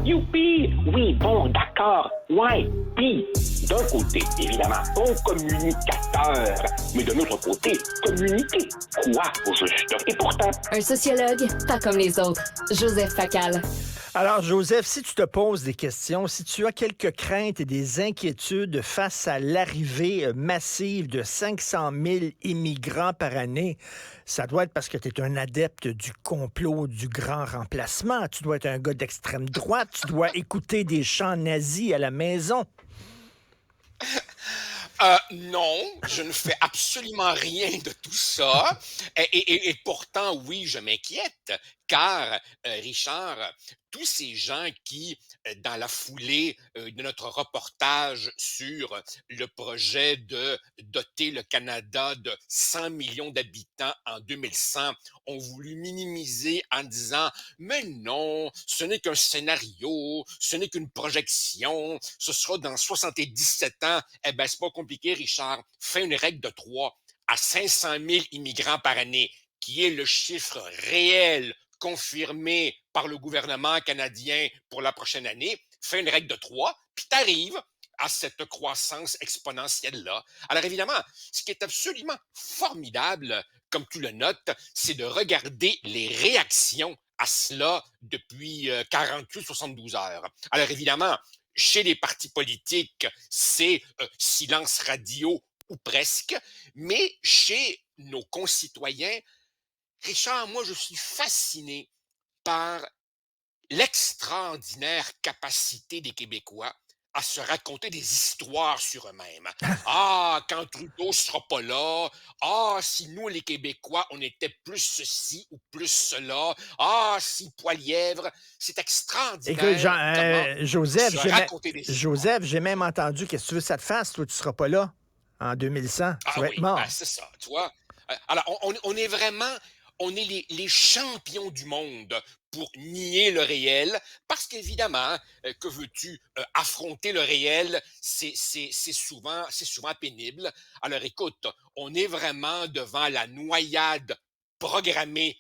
Youpi! Oui, bon, d'accord. Ouais. Puis, d'un côté, évidemment, bon communicateur. Mais de l'autre côté, communiquer quoi au juste? Et pourtant, Un sociologue, pas comme les autres. Joseph Facal. Alors, Joseph, si tu te poses des questions, si tu as quelques craintes et des inquiétudes face à l'arrivée massive de 500 000 immigrants par année, ça doit être parce que tu es un adepte du complot du grand remplacement. Tu dois être un gars d'extrême droite. Tu dois écouter des chants nazis à la maison. Non, je ne fais absolument rien de tout ça. Et pourtant, oui, je m'inquiète, car, Richard, tous ces gens qui, dans la foulée de notre reportage sur le projet de doter le Canada de 100 millions d'habitants en 2100, ont voulu minimiser en disant, mais non, ce n'est qu'un scénario, ce n'est qu'une projection, ce sera dans 77 ans. Eh ben, c'est pas compliqué, Richard. Fais une règle de 3 à 500 000 immigrants par année, qui est le chiffre réel confirmé par le gouvernement canadien pour la prochaine année. Fais une règle de 3, puis t'arrives à cette croissance exponentielle-là. Alors évidemment, ce qui est absolument formidable, comme tu le notes, c'est de regarder les réactions à cela depuis 48-72 heures. Alors évidemment, chez les partis politiques, c'est silence radio ou presque, mais chez nos concitoyens, Richard, moi, je suis fasciné par l'extraordinaire capacité des Québécois à se raconter des histoires sur eux-mêmes. Ah, quand Trudeau sera pas là. Ah, si nous, les Québécois, on était plus ceci ou plus cela. Ah, si Poilièvre. C'est Écoute, extraordinaire comment Joseph, se raconter des histoires. J'ai même entendu, qu'est-ce que tu veux que ça te fasse? Toi, tu seras pas là en 2100. Tu Ah vas être oui, ben mort. c'est ça, tu vois. Alors, on est vraiment, on est les champions du monde pour nier le réel, parce qu'évidemment, que veux-tu, affronter le réel, c'est souvent pénible. Alors écoute, on est vraiment devant la noyade programmée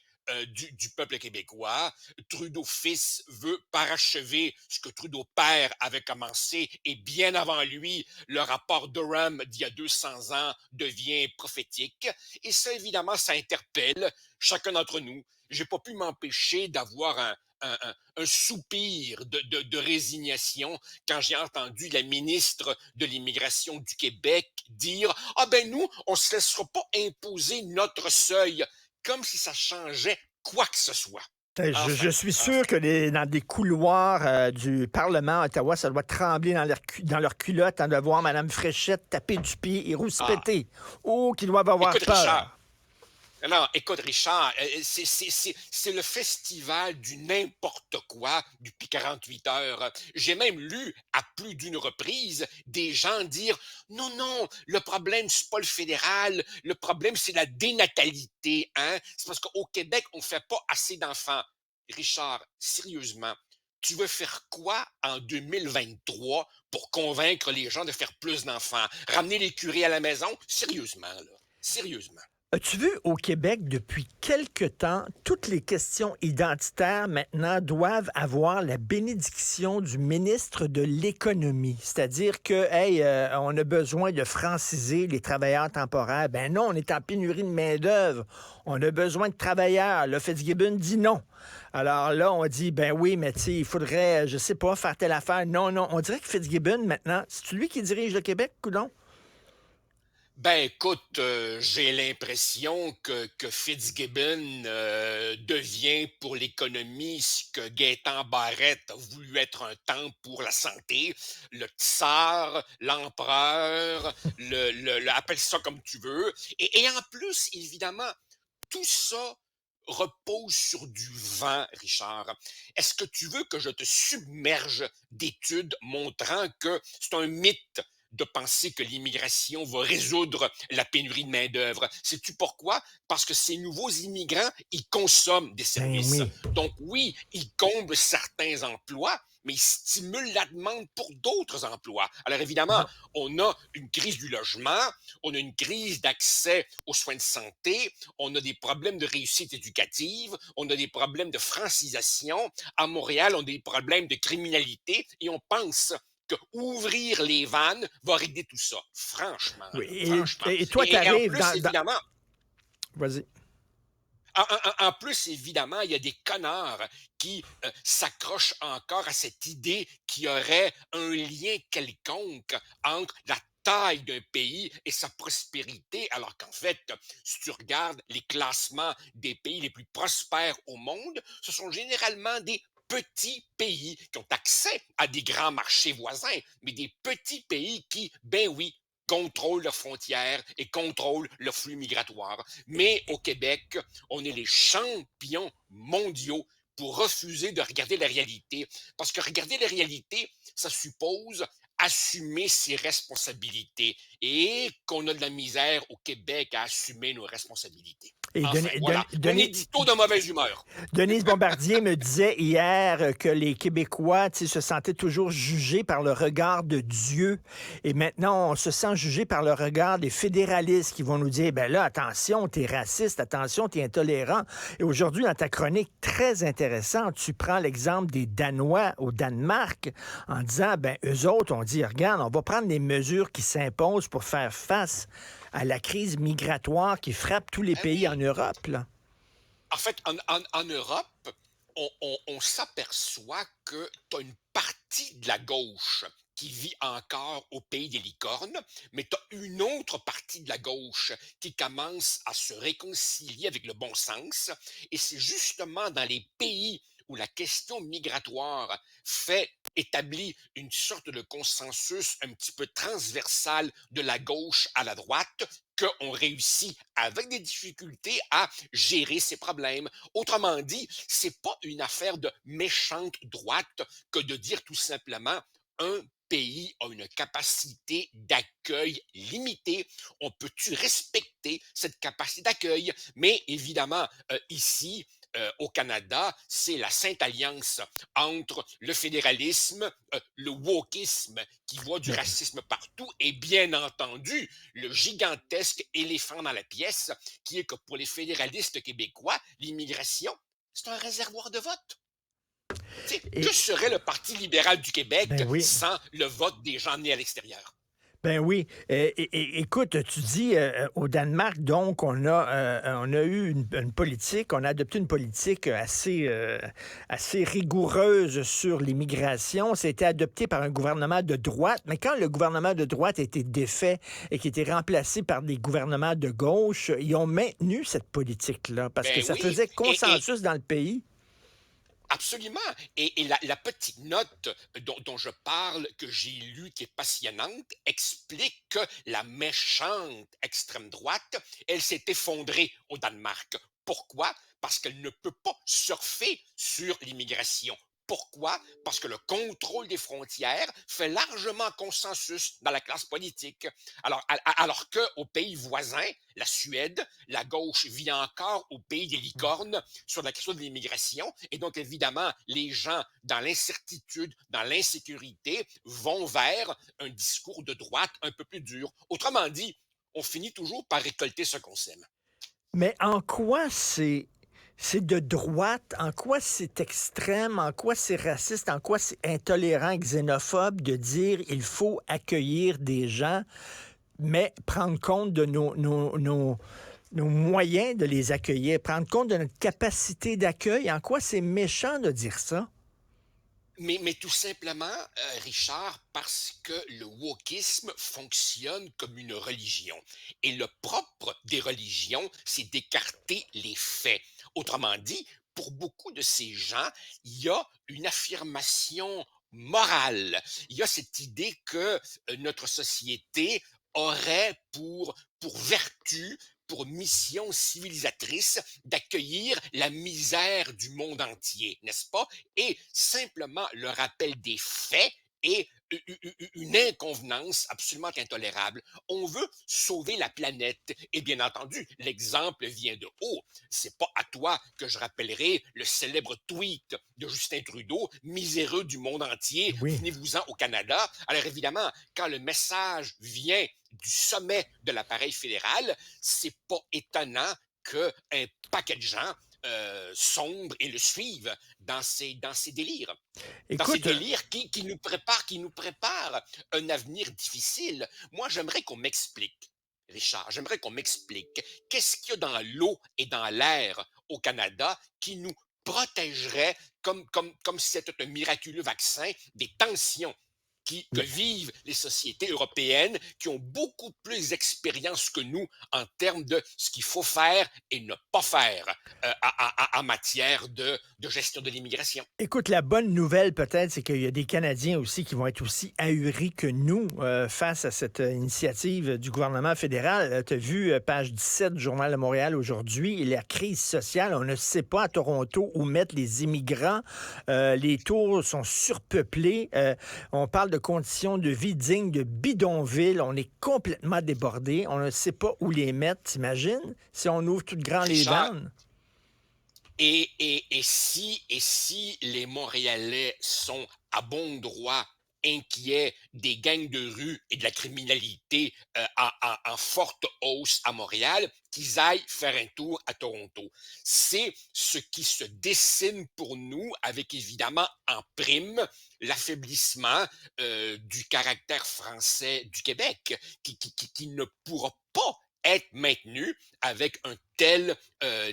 du peuple québécois. Trudeau fils veut parachever ce que Trudeau père avait commencé, et bien avant lui, le rapport Durham d'il y a 200 ans devient prophétique. Et ça, évidemment, ça interpelle chacun d'entre nous. J'ai pas pu m'empêcher d'avoir un soupir de résignation quand j'ai entendu la ministre de l'Immigration du Québec dire « Ah ben nous, on se laissera pas imposer notre seuil », comme si ça changeait quoi que ce soit. Enfin, Je suis sûr enfin. que dans des couloirs du Parlement à Ottawa, ça doit trembler dans leur culotte de voir Mme Fréchette taper du pied et Ah, rouspéter. Oh, qu'ils doivent avoir écoute, Richard, peur. non, écoute, Richard, c'est le festival du n'importe quoi depuis 48 heures. J'ai même lu à plus d'une reprise des gens dire non, non, le problème, c'est pas le fédéral, le problème, c'est la dénatalité, hein. C'est parce qu'au Québec, on fait pas assez d'enfants. Richard, sérieusement, tu veux faire quoi en 2023 pour convaincre les gens de faire plus d'enfants? Ramener les curés à la maison? Sérieusement, là. Sérieusement. As-tu vu au Québec depuis quelque temps, toutes les questions identitaires maintenant doivent avoir la bénédiction du ministre de l'Économie. C'est-à-dire que, hey, on a besoin de franciser les travailleurs temporaires. Ben non, on est en pénurie de main-d'œuvre. On a besoin de travailleurs. Là, Fitzgibbon dit non. Alors là, on dit, ben oui, mais tu sais, il faudrait, je sais pas, faire telle affaire. Non, non. On dirait que Fitzgibbon, maintenant, c'est lui qui dirige le Québec, coudon? Ben écoute, j'ai l'impression que Fitzgibbon devient pour l'économie ce que Gaétan Barrette a voulu être un temps pour la santé. Le tsar, l'empereur, appelle ça comme tu veux. Et en plus, évidemment, tout ça repose sur du vent, Richard. Est-ce que tu veux que je te submerge d'études montrant que c'est un mythe de penser que l'immigration va résoudre la pénurie de main-d'œuvre. Sais-tu pourquoi? Parce que ces nouveaux immigrants, ils consomment des Ben services. oui. Donc oui, ils comblent certains emplois, mais ils stimulent la demande pour d'autres emplois. Alors évidemment, Non. on a une crise du logement, on a une crise d'accès aux soins de santé, on a des problèmes de réussite éducative, on a des problèmes de francisation. À Montréal, on a des problèmes de criminalité et on pense que ouvrir les vannes va régler tout ça. Franchement, Oui. là, franchement. Et toi, tu Et en arrives plus, dans... évidemment, Vas-y. en plus, évidemment, il y a des connards qui s'accrochent encore à cette idée qu'il y aurait un lien quelconque entre la taille d'un pays et sa prospérité, alors qu'en fait, si tu regardes les classements des pays les plus prospères au monde, ce sont généralement des petits pays qui ont accès à des grands marchés voisins, mais des petits pays qui, ben oui, contrôlent leurs frontières et contrôlent leurs flux migratoires. Mais au Québec, on est les champions mondiaux pour refuser de regarder la réalité. Parce que regarder la réalité, ça suppose assumer ses responsabilités et qu'on a de la misère au Québec à assumer nos responsabilités. Et Enfin, voilà, mon édito de mauvaise humeur. Denise Bombardier me disait hier que les Québécois, tu sais, se sentaient toujours jugés par le regard de Dieu. Et maintenant, on se sent jugé par le regard des fédéralistes qui vont nous dire, ben là, attention, t'es raciste, attention, t'es intolérant. Et aujourd'hui, dans ta chronique très intéressante, tu prends l'exemple des Danois au Danemark en disant, ben eux autres, on dit, regarde, on va prendre les mesures qui s'imposent pour faire face à la crise migratoire qui frappe tous les Ah pays en oui. Europe, là. En fait, en Europe, on s'aperçoit que tu as une partie de la gauche qui vit encore au pays des licornes, mais tu as une autre partie de la gauche qui commence à se réconcilier avec le bon sens. Et c'est justement dans les pays où la question migratoire établit une sorte de consensus un petit peu transversal de la gauche à la droite qu'on réussit avec des difficultés à gérer ces problèmes. Autrement dit, c'est pas une affaire de méchante droite que de dire tout simplement un pays a une capacité d'accueil limitée. On peut-tu respecter cette capacité d'accueil? Mais évidemment, ici, au Canada, c'est la sainte alliance entre le fédéralisme, le wokisme qui voit du Mais racisme partout et bien entendu le gigantesque éléphant dans la pièce qui est que pour les fédéralistes québécois, l'immigration, c'est un réservoir de vote. Tu sais, que Et, serait le Parti libéral du Québec ben oui, sans le vote des gens nés à l'extérieur? ben oui. Écoute, tu dis au Danemark, donc, on a eu une politique, on a adopté une politique assez rigoureuse sur l'immigration. Ça a été adopté par un gouvernement de droite, mais quand le gouvernement de droite a été défait et qui a été remplacé par des gouvernements de gauche, ils ont maintenu cette politique-là parce que Ben ça oui, faisait et consensus dans le pays. absolument. Et la petite note dont je parle, que j'ai lue, qui est passionnante, explique que la méchante extrême droite, elle s'est effondrée au Danemark. Pourquoi? Parce qu'elle ne peut pas surfer sur l'immigration. Pourquoi? Parce que le contrôle des frontières fait largement consensus dans la classe politique. Alors qu'aux pays voisins, la Suède, la gauche vit encore au pays des licornes sur la question de l'immigration. Et donc, évidemment, les gens, dans l'incertitude, dans l'insécurité, vont vers un discours de droite un peu plus dur. Autrement dit, on finit toujours par récolter ce qu'on sème. Mais en quoi c'est de droite, en quoi c'est extrême, en quoi c'est raciste, en quoi c'est intolérant, xénophobe de dire il faut accueillir des gens, mais prendre compte de nos moyens de les accueillir, prendre compte de notre capacité d'accueil. En quoi c'est méchant de dire ça? Mais tout simplement, Richard, parce que le wokisme fonctionne comme une religion. Et le propre des religions, c'est d'écarter les faits. Autrement dit, pour beaucoup de ces gens, il y a une affirmation morale. Il y a cette idée que notre société aurait pour vertu, pour mission civilisatrice, d'accueillir la misère du monde entier, n'est-ce pas? Et simplement le rappel des faits et une inconvenance absolument intolérable. On veut sauver la planète. Et bien entendu, l'exemple vient de haut. C'est pas à toi que je rappellerai le célèbre tweet de Justin Trudeau, miséreux du monde entier, Oui. venez-vous-en au Canada. Alors évidemment, quand le message vient du sommet de l'appareil fédéral, c'est pas étonnant qu'un paquet de gens sombrent et le suivent dans ses délires. Dans ces Écoute, délires qui nous préparent un avenir difficile. Moi, j'aimerais qu'on m'explique, Richard, j'aimerais qu'on m'explique qu'est-ce qu'il y a dans l'eau et dans l'air au Canada qui nous protégerait comme si c'était un miraculeux vaccin des tensions que vivent les sociétés européennes qui ont beaucoup plus d'expérience que nous en termes de ce qu'il faut faire et ne pas faire en matière de gestion de l'immigration. Écoute, la bonne nouvelle peut-être, c'est qu'il y a des Canadiens aussi qui vont être aussi ahuris que nous face à cette initiative du gouvernement fédéral. Tu as vu page 17 du Journal de Montréal aujourd'hui, la crise sociale, on ne sait pas à Toronto où mettre les immigrants. Les tours sont surpeuplés. On parle de conditions de vie dignes de bidonville. On est complètement débordé. On ne sait pas où les mettre, t'imagines? Si on ouvre tout grand les Richard, vannes. et si les Montréalais sont à bon droit inquiets des gangs de rue et de la criminalité en forte hausse à Montréal, qu'ils aillent faire un tour à Toronto. C'est ce qui se dessine pour nous, avec évidemment en prime l'affaiblissement du caractère français du Québec, qui ne pourra pas être maintenu avec un tel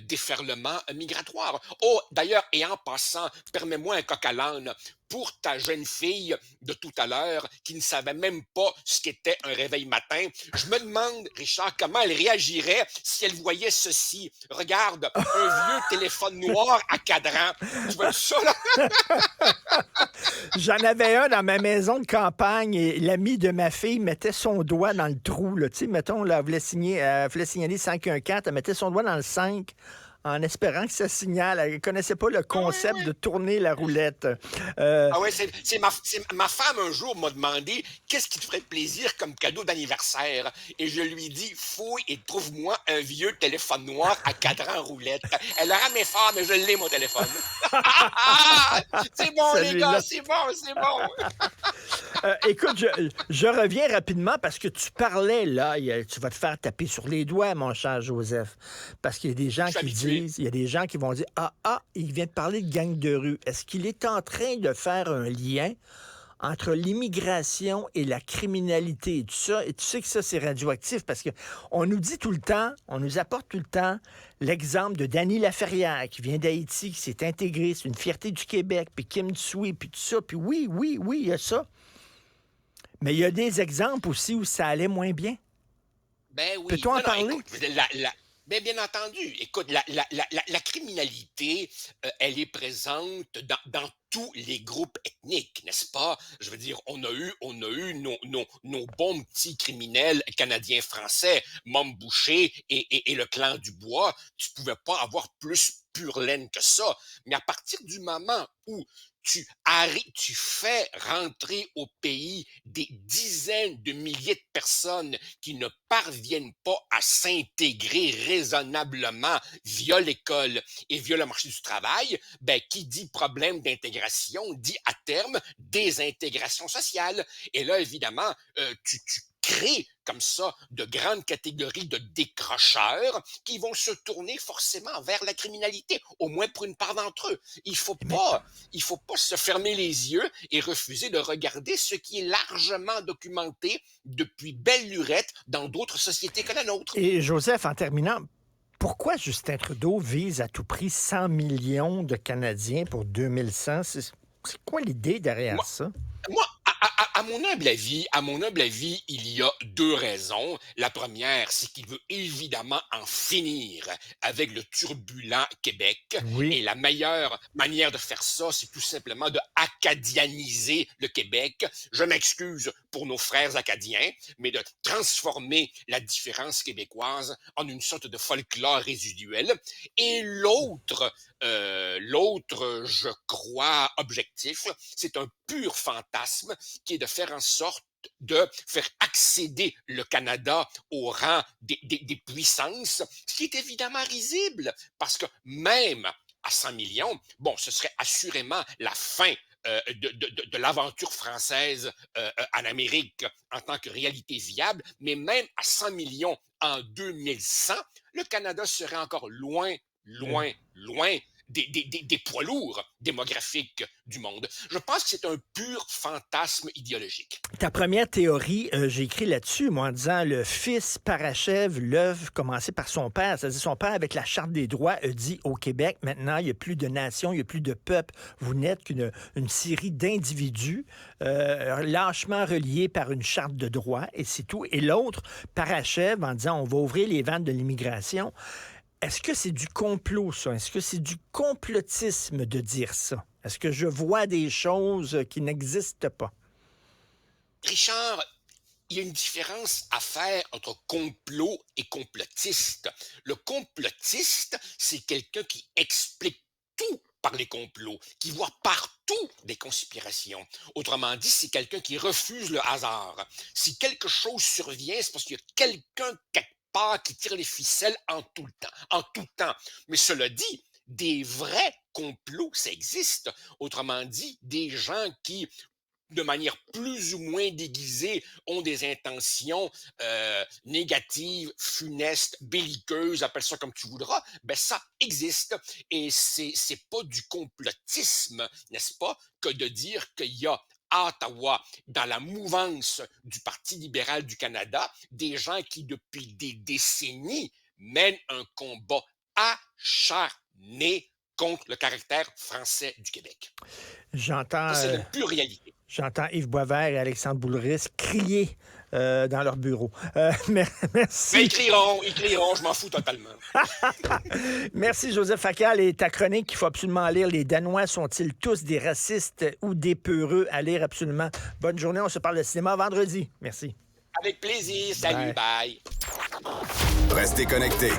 déferlement migratoire. Oh, d'ailleurs, et en passant, permets-moi un coq à l'âne pour ta jeune fille de tout à l'heure qui ne savait même pas ce qu'était un réveil matin. Je me demande, Richard, comment elle réagirait si elle voyait ceci. Regarde, un vieux téléphone noir à cadran. Tu vois ça, là? J'en avais un dans ma maison de campagne et l'ami de ma fille mettait son doigt dans le trou. Là. Tu sais, mettons, là, elle voulait signaler 514, elle mettait son doigt dans le 5 en espérant que ça signale. Elle ne connaissait pas le concept de tourner la roulette. Ah ouais, ma femme un jour m'a demandé qu'est-ce qui te ferait plaisir comme cadeau d'anniversaire. Et je lui ai dit fouille et trouve-moi un vieux téléphone noir à cadran roulette. Elle a ramé fort, mais je l'ai, mon téléphone. C'est bon, les gars, c'est bon. Écoute, je reviens rapidement parce que tu parlais, là, tu vas te faire taper sur les doigts, mon cher Joseph, parce qu'il y a des gens qui disent, il y a des gens qui vont dire, il vient de parler de gang de rue. Est-ce qu'il est en train de faire un lien entre l'immigration et la criminalité et tout ça? Et tu sais que ça, c'est radioactif parce que on nous dit tout le temps, on nous apporte tout le temps l'exemple de Dany Laferrière qui vient d'Haïti, qui s'est intégré, c'est une fierté du Québec, puis Kim Tsui, puis tout ça, puis oui, il y a ça. Mais il y a des exemples aussi où ça allait moins bien. Ben oui. Peut-on en parler? Écoute, ben bien entendu. Écoute, la criminalité, elle est présente dans tous les groupes ethniques, n'est-ce pas? Je veux dire, on a eu nos bons petits criminels canadiens-français, Mom Boucher et le clan Dubois. Tu pouvais pas avoir plus pure laine que ça. Mais à partir du moment où tu fais rentrer au pays des dizaines de milliers de personnes qui ne parviennent pas à s'intégrer raisonnablement via l'école et via le marché du travail, ben, qui dit problème d'intégration dit à terme désintégration sociale. Et là, évidemment, tu crées comme ça de grandes catégories de décrocheurs qui vont se tourner forcément vers la criminalité, au moins pour une part d'entre eux. Il faut pas se fermer les yeux et refuser de regarder ce qui est largement documenté depuis belle lurette dans d'autres sociétés que la nôtre. Et Joseph, en terminant, pourquoi Justin Trudeau vise à tout prix 100 millions de Canadiens pour 2100? C'est quoi l'idée derrière ça? Moi, à mon humble avis, il y a deux raisons. La première, c'est qu'il veut évidemment en finir avec le turbulent Québec. Oui. Et la meilleure manière de faire ça, c'est tout simplement de acadianiser le Québec. Je m'excuse pour nos frères acadiens, mais de transformer la différence québécoise en une sorte de folklore résiduel. Et l'autre, je crois, objectif, c'est un pur fantasme qui est de de faire en sorte de faire accéder le Canada au rang des puissances, ce qui est évidemment risible, parce que même à 100 millions, bon, ce serait assurément la fin de l'aventure française en Amérique en tant que réalité viable, mais même à 100 millions en 2100, le Canada serait encore loin, loin, loin des poids lourds démographiques du monde. Je pense que c'est un pur fantasme idéologique. Ta première théorie, j'ai écrit là-dessus, moi, en disant le fils parachève l'œuvre commencée par son père. C'est-à-dire son père, avec la Charte des droits, a dit au Québec, maintenant, il n'y a plus de nation, il n'y a plus de peuple. Vous n'êtes qu'une série d'individus lâchement reliés par une charte de droits, et c'est tout. Et l'autre parachève en disant, on va ouvrir les vannes de l'immigration. Est-ce que c'est du complot, ça? Est-ce que c'est du complotisme de dire ça? Est-ce que je vois des choses qui n'existent pas? Richard, il y a une différence à faire entre complot et complotiste. Le complotiste, c'est quelqu'un qui explique tout par les complots, qui voit partout des conspirations. Autrement dit, c'est quelqu'un qui refuse le hasard. Si quelque chose survient, c'est parce qu'il y a quelqu'un quelque part qui tire les ficelles en tout temps. Mais cela dit, des vrais complots, ça existe. Autrement dit, des gens qui, de manière plus ou moins déguisée, ont des intentions négatives, funestes, belliqueuses, appelle ça comme tu voudras, ben ça existe. Et c'est pas du complotisme, n'est-ce pas, que de dire qu'il y a à Ottawa, dans la mouvance du Parti libéral du Canada, des gens qui, depuis des décennies, mènent un combat acharné contre le caractère français du Québec. J'entends... Ça, c'est la pure réalité. J'entends Yves Boisvert et Alexandre Boulris crier dans leur bureau. Merci. Mais ils crieront, je m'en fous totalement. Merci, Joseph Facal. Et ta chronique qu'il faut absolument lire. Les Danois sont-ils tous des racistes ou des peureux? À lire absolument. Bonne journée. On se parle de cinéma vendredi. Merci. Avec plaisir. Salut, bye. Restez connectés.